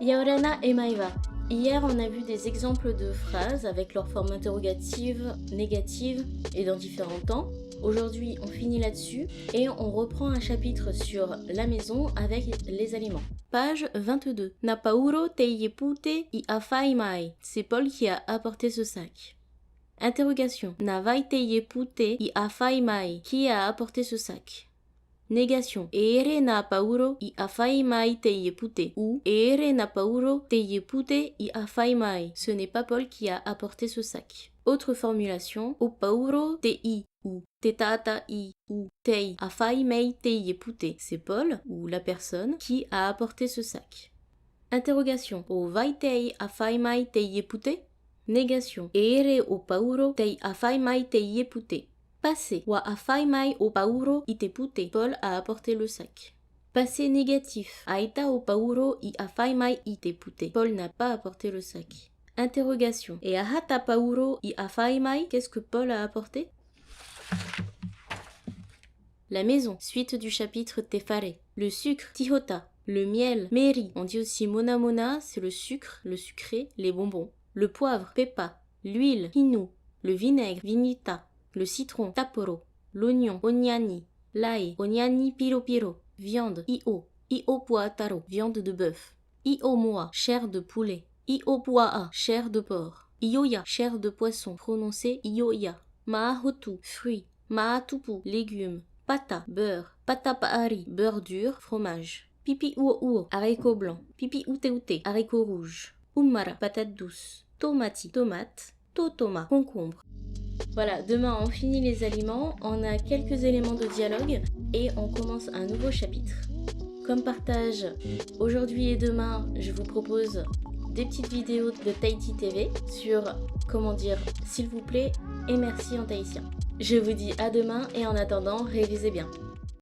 Yaorana et Maeva. Hier, on a vu des exemples de phrases avec leur forme interrogative, négative et dans différents temps. Aujourd'hui, on finit là-dessus et on reprend un chapitre sur la maison avec les aliments. Page 22. Napauro teiyepute i afai mai. C'est Paul qui a apporté ce sac. Interrogation. Navai teiyepute i afai mai. Qui a apporté ce sac? Négation. Ere na pauro i afai mai teiyepute. Ou ere na pauro teiyepute i afai mai. Ce n'est pas Paul qui a apporté ce sac. Autre formulation. O pauro tei ou te tata i ou tei afai mai teiyepute. C'est Paul ou la personne qui a apporté ce sac. Interrogation. O vai tei afai mai teiyepute? Négation. Ere o pauro tei afai mai teiyepute. Passé. Wa afai mai o pauro itepute. Paul a apporté le sac. Passé négatif. Aita o pauro i afai mai itepute. Paul n'a pas apporté le sac. Interrogation. E ahata pauro i afai mai. Qu'est-ce que Paul a apporté? La maison. Suite du chapitre Tefare. Le sucre. Tihota. Le miel. Meri. On dit aussi mona mona. C'est le sucre, le sucré, les bonbons. Le poivre. Pepa. L'huile. Hinu. Le vinaigre. Vinita. Le citron, taporo, l'oignon, oniani, l'ail, oniani piro piro, viande, io puataro, viande de bœuf, io moa, chair de poulet, io puaa, chair de porc, ioya, chair de poisson, prononcé ioya, maahotu, fruits, maatupu, légumes, pata, beurre, pata paari, beurre dur, fromage, pipi uo, haricot blanc, pipi ute, haricot rouge, umara, patate douce, tomati, tomate, totoma, concombre. Voilà, demain on finit les aliments, on a quelques éléments de dialogue et on commence un nouveau chapitre. Comme partage, aujourd'hui et demain, je vous propose des petites vidéos de Tahiti TV sur comment dire s'il vous plaît et merci en tahitien. Je vous dis à demain et en attendant, révisez bien.